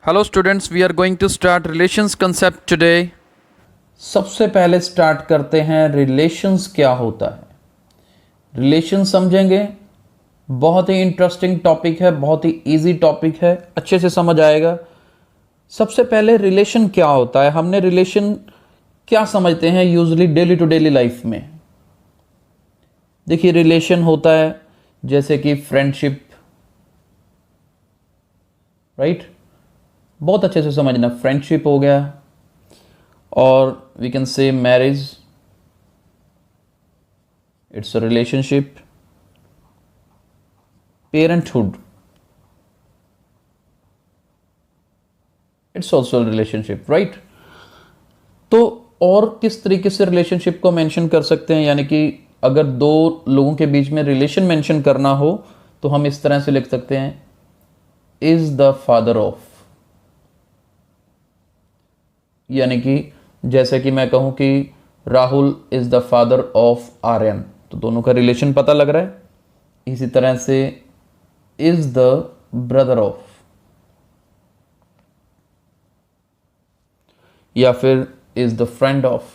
Hello students, we are going to start relations concept today. सबसे पहले start करते हैं रिलेशंस क्या होता है। रिलेशन समझेंगे, बहुत ही इंटरेस्टिंग टॉपिक है, बहुत ही इजी टॉपिक है, अच्छे से समझ आएगा। सबसे पहले रिलेशन क्या होता है, हमने रिलेशन क्या समझते हैं usually daily to daily life में। देखिए रिलेशन होता है जैसे कि फ्रेंडशिप, राइट, बहुत अच्छे से समझना। फ्रेंडशिप हो गया, और we can say marriage, it's a relationship. Parenthood, it's also relationship, right. तो और किस तरीके से रिलेशनशिप को मेंशन कर सकते हैं, यानी कि अगर दो लोगों के बीच में रिलेशन मेंशन करना हो तो हम इस तरह से लिख सकते हैं, इज द फादर ऑफ। यानी कि जैसे कि मैं कहूं कि Rahul is the father of Aryan, तो दोनों का रिलेशन पता लग रहा है। इसी तरह से इज द ब्रदर ऑफ, या फिर इज द फ्रेंड ऑफ।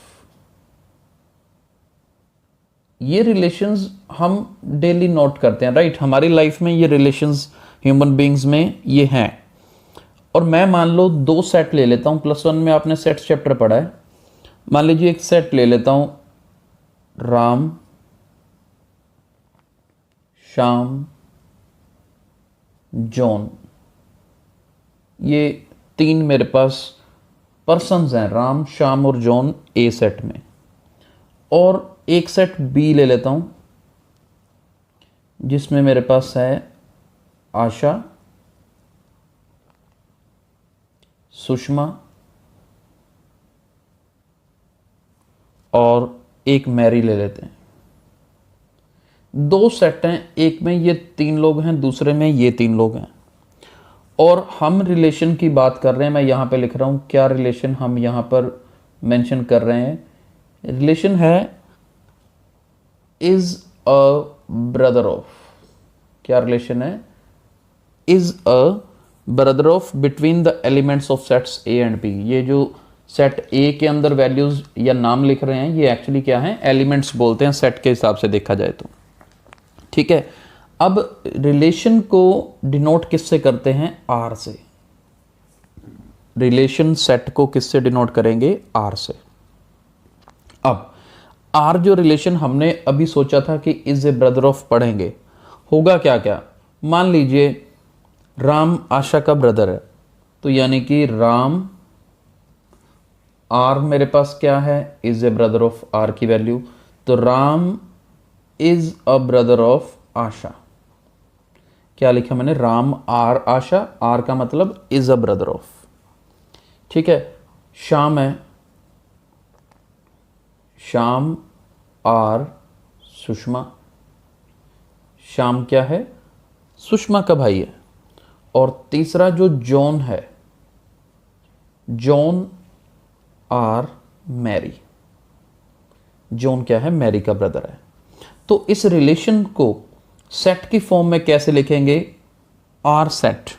ये रिलेशंस हम डेली नोट करते हैं, राइट। हमारी लाइफ में ये रिलेशंस ह्यूमन बीइंग्स में ये हैं। और मैं मान लो दो सेट ले लेता हूं, +1 में आपने सेट चैप्टर पढ़ा है। मान लीजिए एक सेट ले लेता हूं, राम, श्याम, जॉन। ये तीन मेरे पास पर्सन्स हैं, राम, श्याम और जॉन, ए सेट में। और एक सेट बी ले लेता हूं जिसमें मेरे पास है आशा, सुषमा और एक मैरी ले लेते हैं। दो सेट हैं, एक में ये तीन लोग हैं, दूसरे में ये तीन लोग हैं। और हम रिलेशन की बात कर रहे हैं, मैं यहां पे लिख रहा हूं क्या रिलेशन हम यहां पर मेंशन कर रहे हैं। रिलेशन है इज अ ब्रदर ऑफ। क्या रिलेशन है? Is a brother of between the elements of sets A and B. ये जो सेट ए के अंदर वैल्यूज या नाम लिख रहे हैं, ये एक्चुअली क्या है, एलिमेंट्स बोलते हैं सेट के हिसाब से देखा जाए तो, ठीक है। अब रिलेशन को डिनोट किससे करते हैं? आर से। रिलेशन सेट को किससे डिनोट करेंगे? आर से। अब आर जो रिलेशन हमने अभी सोचा था कि इज ए ब्रदर ऑफ पढ़ेंगे, होगा क्या क्या। मान लीजिए राम आशा का ब्रदर है, तो यानी कि राम आर मेरे पास क्या है, is a brother of R की वैल्यू, तो Ram is a brother of Asha. क्या लिखा मैंने? राम आर आशा, आर का मतलब इज अ ब्रदर ऑफ, ठीक है। श्याम है, श्याम आर सुषमा। श्याम क्या है? सुषमा का भाई है। और तीसरा जो जॉन है, जॉन आर मैरी। जॉन क्या है? मैरी का ब्रदर है। तो इस रिलेशन को सेट की फॉर्म में कैसे लिखेंगे? R set.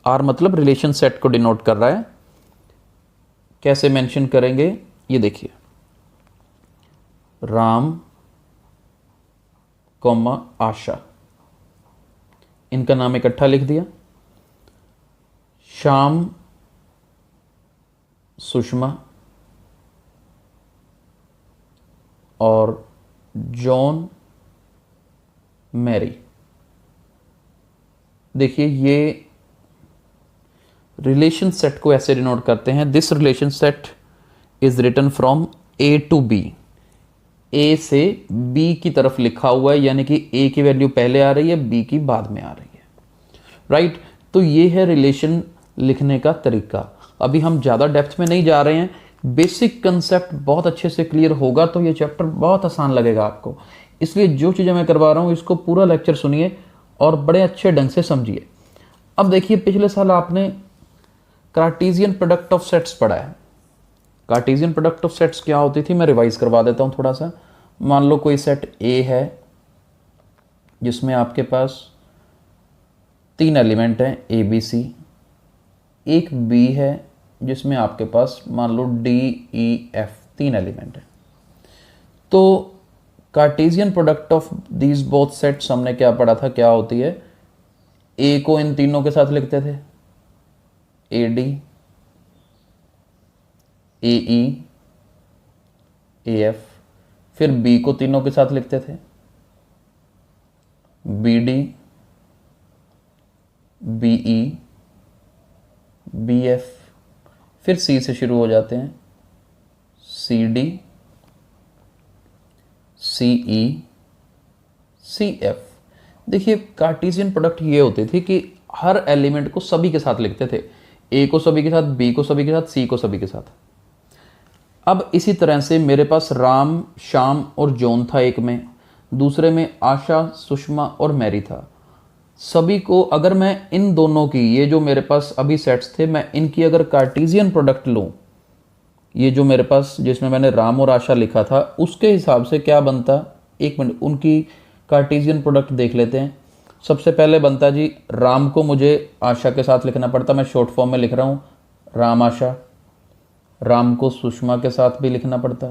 आर मतलब रिलेशन सेट को डिनोट कर रहा है। कैसे मेंशन करेंगे ये देखिए, राम कॉमा आशा, इनका नाम इकट्ठा लिख दिया। श्याम सुषमा और जॉन मैरी। देखिए ये रिलेशन सेट को ऐसे डिनोट करते हैं, this relation set is written from A to B. A से बी की तरफ लिखा हुआ है, यानी कि ए की वैल्यू पहले आ रही है, बी की बाद में आ रही है, राइट। तो ये है रिलेशन लिखने का तरीका। अभी हम ज़्यादा डेप्थ में नहीं जा रहे हैं, बेसिक कंसेप्ट बहुत अच्छे से क्लियर होगा तो ये चैप्टर बहुत आसान लगेगा आपको। इसलिए जो चीज़ें मैं करवा रहा हूँ इसको पूरा लेक्चर सुनिए और बड़े अच्छे ढंग से समझिए। अब देखिए पिछले साल आपने कार्टेशियन प्रोडक्ट ऑफ सेट्स पढ़ा है। कार्टेशियन प्रोडक्ट ऑफ सेट्स क्या होती थी, मैं रिवाइज करवा देता हूँ थोड़ा सा। मान लो कोई सेट ए है जिसमें आपके पास 3 एलिमेंट हैं, ए बी सी। एक बी है जिसमें आपके पास मान लो डी ई एफ 3 एलिमेंट है। तो Cartesian product of these both sets हमने क्या पढ़ा था, क्या होती है। ए को इन तीनों के साथ लिखते थे, A D, A E, A F. फिर बी को तीनों के साथ लिखते थे, B D, B E, B F. फिर सी से शुरू हो जाते हैं, C D, C E, C F. देखिए कार्टेशियन प्रोडक्ट ये होती थी कि हर एलिमेंट को सभी के साथ लिखते थे, ए को सभी के साथ, बी को सभी के साथ, सी को सभी के साथ। अब इसी तरह से मेरे पास राम, श्याम और जॉन था एक में, दूसरे में आशा, सुषमा और मैरी था। सभी को अगर मैं इन दोनों की, ये जो मेरे पास अभी सेट्स थे, मैं इनकी अगर कार्टेशियन प्रोडक्ट लूं, ये जो मेरे पास जिसमें मैंने राम और आशा लिखा था उसके हिसाब से क्या बनता, एक मिनट उनकी कार्टेशियन प्रोडक्ट देख लेते हैं। सबसे पहले बनता जी, राम को मुझे आशा के साथ लिखना पड़ता, मैं शॉर्ट फॉर्म में लिख रहा हूं राम आशा। राम को सुषमा के साथ भी लिखना पड़ता,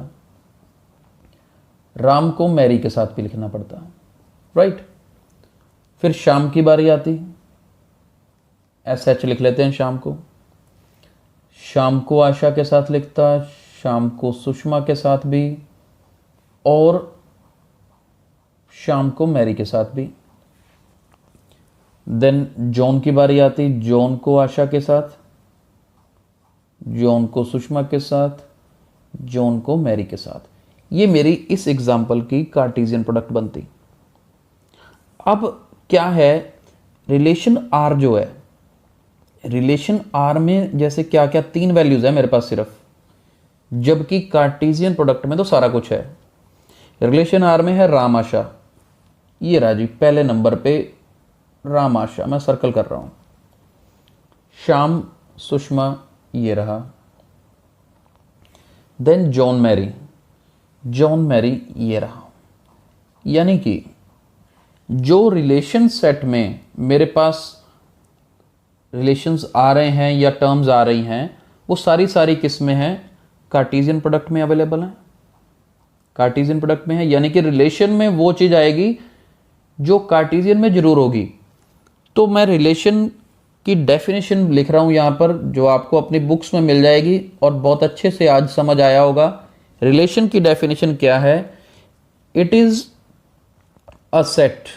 राम को मैरी के साथ भी लिखना पड़ता, राइट। फिर श्याम की बारी आती, एस एच लिख लेते हैं श्याम को। श्याम को आशा के साथ लिखता, श्याम को सुषमा के साथ भी, और श्याम को मैरी के साथ भी। देन जॉन की बारी आती, जॉन को आशा के साथ, जॉन को सुषमा के साथ, जॉन को मैरी के साथ। ये मेरी इस एग्जाम्पल की कार्टेशियन प्रोडक्ट बनती। अब क्या है, रिलेशन आर जो है, रिलेशन आर में जैसे क्या क्या 3 वैल्यूज है मेरे पास सिर्फ, जबकि कार्टेशियन प्रोडक्ट में तो सारा कुछ है। रिलेशन आर में है राम आशा, ये रहा जी पहले नंबर पे राम आशा, मैं सर्कल कर रहा हूं। श्याम सुषमा, ये रहा। Then John Mary, John Mary ये रहा। यानी कि जो रिलेशन सेट में मेरे पास रिलेशंस आ रहे हैं या टर्म्स आ रही हैं, वो सारी किस्में हैं कार्टेशियन प्रोडक्ट में अवेलेबल हैं, कार्टेशियन प्रोडक्ट में है। यानी कि रिलेशन में वो चीज आएगी जो कार्टेशियन में जरूर होगी। तो मैं रिलेशन की डेफिनेशन लिख रहा हूं यहां पर, जो आपको अपनी बुक्स में मिल जाएगी और बहुत अच्छे से आज समझ आया होगा। रिलेशन की डेफिनेशन क्या है, it is a set,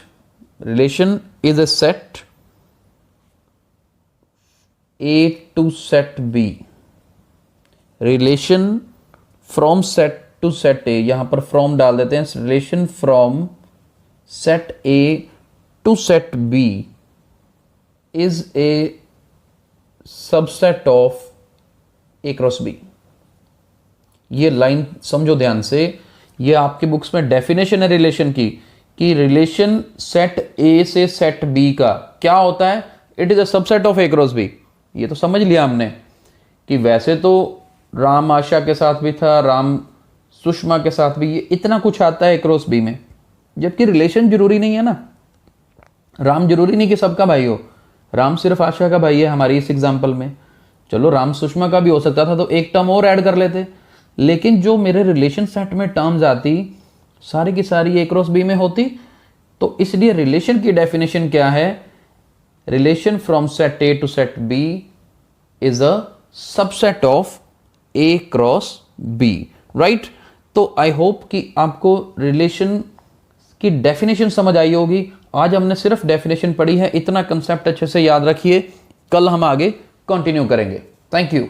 relation is a set A to set B, relation from set to set A, यहां पर फ्रॉम डाल देते हैं, relation from set A to set B is a subset of A cross B। ये line समझो ध्यान से, ये आपकी बुक्स में डेफिनेशन है रिलेशन की, कि रिलेशन सेट A से सेट B का क्या होता है, it is a subset of A cross B। ये तो समझ लिया हमने कि वैसे तो राम आशा के साथ भी था, राम सुषमा के साथ भी, ये इतना कुछ आता है A क्रॉस B में, जबकि रिलेशन जरूरी नहीं है ना। राम जरूरी नहीं कि सबका भाई हो, राम सिर्फ आशा का भाई है हमारी इस एग्जाम्पल में। चलो राम सुषमा का भी हो सकता था तो एक टर्म और ऐड कर लेते, लेकिन जो मेरे रिलेशन सेट में टर्म्स आती सारी की सारी A क्रॉस B में होती। तो इसलिए रिलेशन की डेफिनेशन क्या है, relation from set A to set B is a subset of A cross B, right. तो आई होप कि आपको रिलेशन की डेफिनेशन समझ आई होगी। आज हमने सिर्फ डेफिनेशन पढ़ी है, इतना कंसेप्ट अच्छे से याद रखिए, कल हम आगे कंटिन्यू करेंगे। Thank you.